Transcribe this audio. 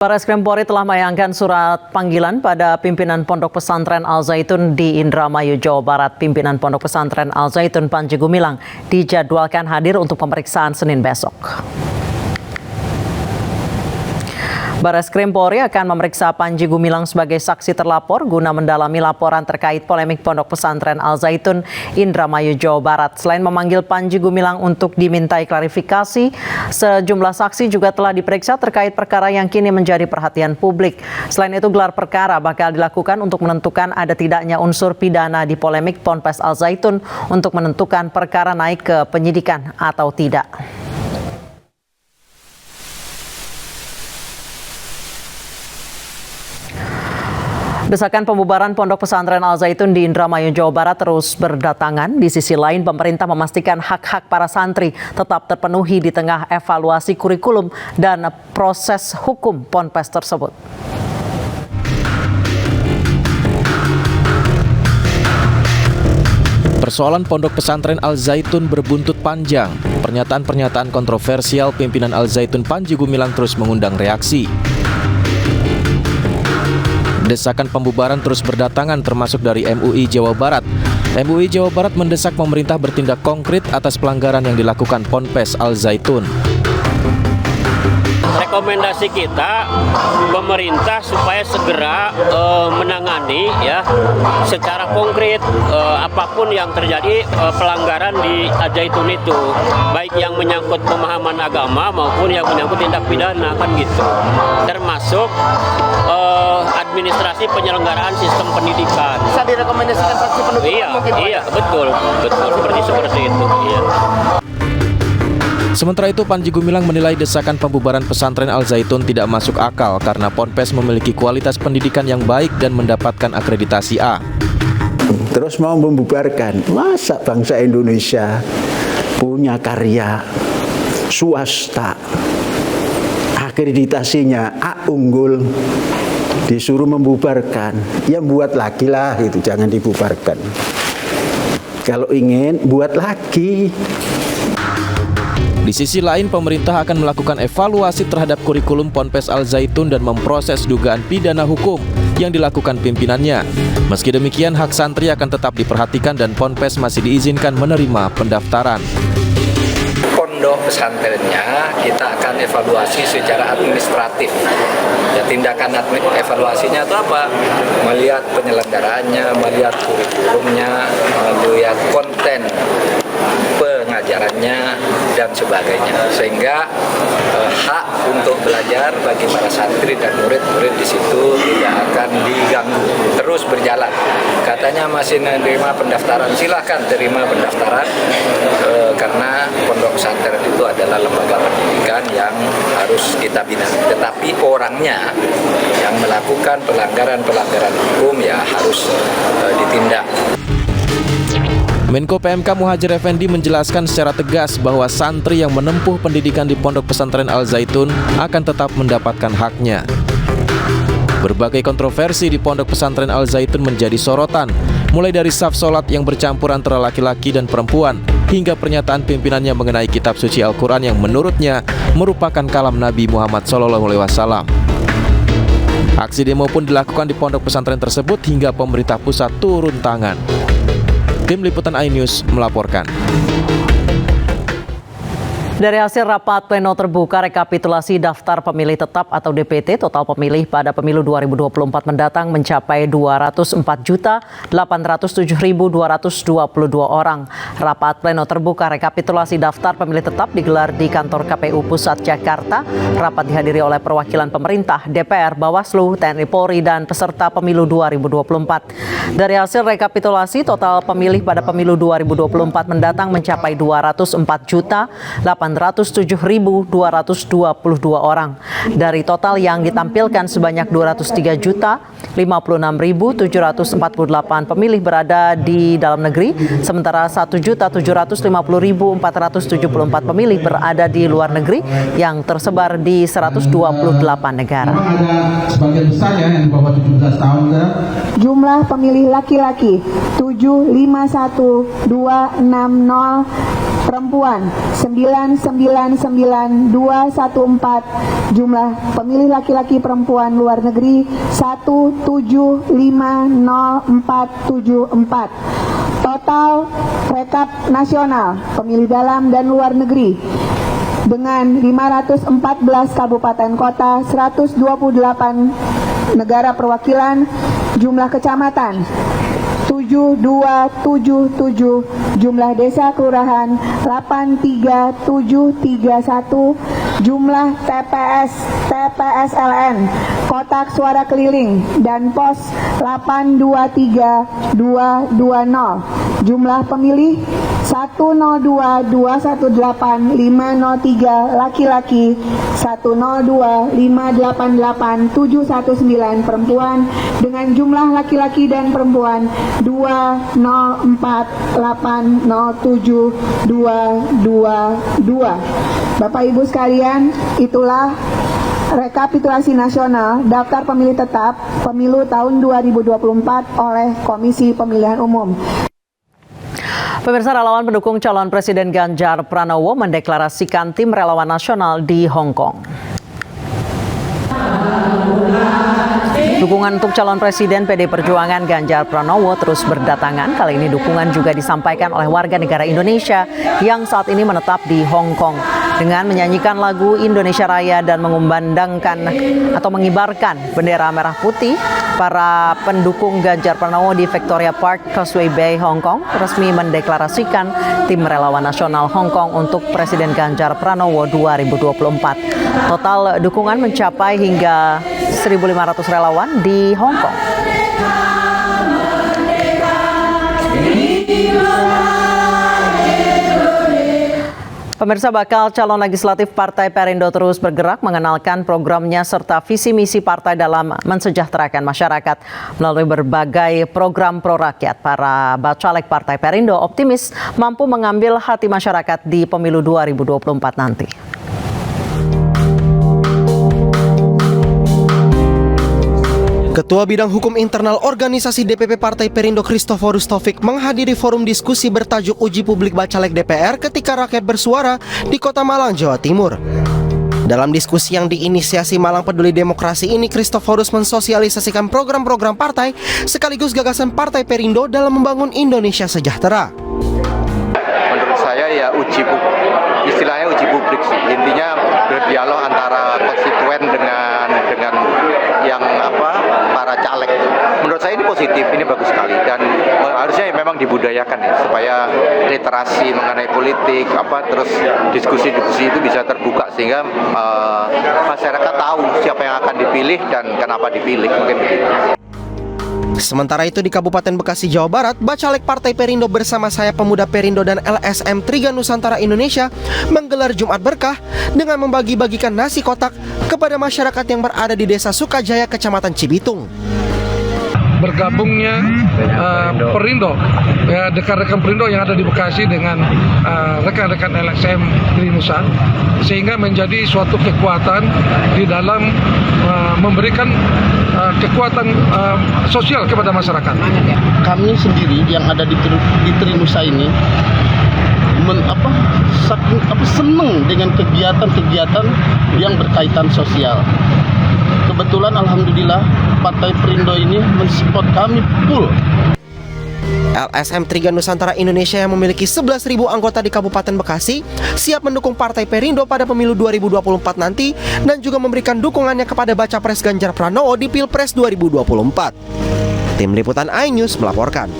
Barreskrim Polri telah melayangkan surat panggilan pada pimpinan Pondok Pesantren Al Zaitun di Indramayu, Jawa Barat. Pimpinan Pondok Pesantren Al Zaitun Panji Gumilang dijadwalkan hadir untuk pemeriksaan Senin besok. Barreskrim Polri akan memeriksa Panji Gumilang sebagai saksi terlapor guna mendalami laporan terkait polemik Pondok Pesantren Al Zaitun Indramayu, Jawa Barat. Selain memanggil Panji Gumilang untuk dimintai klarifikasi, sejumlah saksi juga telah diperiksa terkait perkara yang kini menjadi perhatian publik. Selain itu, gelar perkara bakal dilakukan untuk menentukan ada tidaknya unsur pidana di polemik Ponpes Al Zaitun untuk menentukan perkara naik ke penyidikan atau tidak. Desakan pembubaran Pondok Pesantren Al Zaitun di Indramayu, Jawa Barat terus berdatangan. Di sisi lain, pemerintah memastikan hak-hak para santri tetap terpenuhi di tengah evaluasi kurikulum dan proses hukum Ponpes tersebut. Persoalan Pondok Pesantren Al Zaitun berbuntut panjang. Pernyataan-pernyataan kontroversial pimpinan Al Zaitun Panji Gumilang terus mengundang reaksi. Desakan pembubaran terus berdatangan termasuk dari MUI Jawa Barat. MUI Jawa Barat mendesak pemerintah bertindak konkret atas pelanggaran yang dilakukan Ponpes Al Zaitun. Rekomendasi kita pemerintah supaya segera menangani ya secara konkret apapun yang terjadi pelanggaran di Al Zaitun itu, baik yang menyangkut pemahaman agama maupun yang menyangkut tindak pidana kan gitu, termasuk administrasi penyelenggaraan sistem pendidikan. Bisa direkomendasikan fraksi pendukung mungkin? Iya, betul seperti itu. Iya. Sementara itu, Panji Gumilang menilai desakan pembubaran pesantren Al Zaitun tidak masuk akal karena Ponpes memiliki kualitas pendidikan yang baik dan mendapatkan akreditasi A. Terus mau membubarkan, masa bangsa Indonesia punya karya swasta, akreditasinya A unggul, disuruh membubarkan, ya buat lagi lah itu, jangan dibubarkan. Kalau ingin, buat lagi. Di sisi lain, pemerintah akan melakukan evaluasi terhadap kurikulum Ponpes Al Zaitun dan memproses dugaan pidana hukum yang dilakukan pimpinannya. Meski demikian, hak santri akan tetap diperhatikan dan Ponpes masih diizinkan menerima pendaftaran. Pondok pesantrennya kita akan evaluasi secara administratif. Ya, tindakan evaluasinya itu apa? Melihat penyelenggaraannya, melihat kurikulumnya, melihat konten pengajarannya dan sebagainya, sehingga hak untuk belajar bagi para santri dan murid-murid di situ tidak akan diganggu, terus berjalan. Katanya masih menerima pendaftaran, silahkan terima pendaftaran karena pondok pesantren itu adalah lembaga pendidikan yang harus kita bina. Tetapi orangnya yang melakukan pelanggaran hukum ya harus ditindak. Menko PMK Muhadjir Effendi menjelaskan secara tegas bahwa santri yang menempuh pendidikan di Pondok Pesantren Al Zaitun akan tetap mendapatkan haknya. Berbagai kontroversi di Pondok Pesantren Al Zaitun menjadi sorotan, mulai dari saf sholat yang bercampur antara laki-laki dan perempuan, hingga pernyataan pimpinannya mengenai kitab suci Al-Quran yang menurutnya merupakan kalam Nabi Muhammad SAW. Aksi demo pun dilakukan di pondok pesantren tersebut hingga pemerintah pusat turun tangan. Tim Liputan iNews melaporkan. Dari hasil rapat pleno terbuka rekapitulasi daftar pemilih tetap atau DPT, total pemilih pada pemilu 2024 mendatang mencapai 204.807.222 orang. Rapat pleno terbuka rekapitulasi daftar pemilih tetap digelar di kantor KPU Pusat Jakarta. Rapat dihadiri oleh perwakilan pemerintah, DPR, Bawaslu, TNI Polri, dan peserta pemilu 2024. Dari hasil rekapitulasi, total pemilih pada pemilu 2024 mendatang mencapai 204.807.222 orang. Dari total yang ditampilkan sebanyak 203.056.748 pemilih berada di dalam negeri, sementara 1.750.474 pemilih berada di luar negeri yang tersebar di 128 negara. Sebagian besar ya yang di bawah 17 tahun ya. Jumlah pemilih laki-laki 751.260 perempuan 999.214, jumlah pemilih laki-laki perempuan luar negeri 1750474. Total rekap nasional pemilih dalam dan luar negeri dengan 514 kabupaten kota, 128 negara perwakilan, jumlah kecamatan 7277, jumlah desa kelurahan 83731, jumlah TPS-LN, kotak suara keliling dan pos 823220, jumlah pemilih 102218503 laki-laki, 102588719 perempuan, dengan jumlah laki-laki dan perempuan 204807222. Bapak Ibu sekalian, itulah rekapitulasi nasional daftar pemilih tetap pemilu tahun 2024 oleh Komisi Pemilihan Umum. Pemirsa, relawan pendukung calon Presiden Ganjar Pranowo mendeklarasikan tim relawan nasional di Hong Kong. Dukungan untuk calon Presiden PD Perjuangan Ganjar Pranowo terus berdatangan. Kali ini dukungan juga disampaikan oleh warga negara Indonesia yang saat ini menetap di Hong Kong. Dengan menyanyikan lagu Indonesia Raya dan mengumandangkan atau mengibarkan bendera merah putih, para pendukung Ganjar Pranowo di Victoria Park, Causeway Bay, Hong Kong resmi mendeklarasikan tim relawan nasional Hong Kong untuk Presiden Ganjar Pranowo 2024. Total dukungan mencapai hingga 1.500 relawan di Hong Kong. Pemirsa, bakal calon legislatif Partai Perindo terus bergerak mengenalkan programnya serta visi misi partai dalam mensejahterakan masyarakat melalui berbagai program pro rakyat. Para bacalek Partai Perindo optimis mampu mengambil hati masyarakat di pemilu 2024 nanti. Ketua Bidang Hukum Internal Organisasi DPP Partai Perindo Christoforus Taufik menghadiri forum diskusi bertajuk Uji Publik Bacalek DPR ketika rakyat bersuara di Kota Malang, Jawa Timur. Dalam diskusi yang diinisiasi Malang Peduli Demokrasi ini, Christoforus mensosialisasikan program-program partai sekaligus gagasan Partai Perindo dalam membangun Indonesia sejahtera. Menurut saya ya istilahnya uji publik sih. Intinya berdialog antara konstituen dengan yang para caleg. Menurut saya ini positif, ini bagus sekali dan harusnya memang dibudayakan ya supaya literasi mengenai politik terus diskusi itu bisa terbuka sehingga masyarakat tahu siapa yang akan dipilih dan kenapa dipilih, mungkin begitu. Sementara itu di Kabupaten Bekasi, Jawa Barat, bacalek Partai Perindo bersama Sayap Pemuda Perindo dan LSM Triga Nusantara Indonesia menggelar Jumat Berkah dengan membagi-bagikan nasi kotak kepada masyarakat yang berada di Desa Sukajaya, Kecamatan Cibitung. Bergabungnya Perindo, rekan-rekan Perindo yang ada di Bekasi dengan rekan-rekan LSM Trinusa, sehingga menjadi suatu kekuatan di dalam memberikan kekuatan sosial kepada masyarakat. Kami sendiri yang ada di Trinusa ini senang dengan kegiatan-kegiatan yang berkaitan sosial. Kebetulan alhamdulillah Partai Perindo ini mensupport kami full. LSM Triga Nusantara Indonesia yang memiliki 11.000 anggota di Kabupaten Bekasi siap mendukung Partai Perindo pada pemilu 2024 nanti dan juga memberikan dukungannya kepada Baca Pres Ganjar Pranowo di Pilpres 2024. Tim Liputan iNews melaporkan.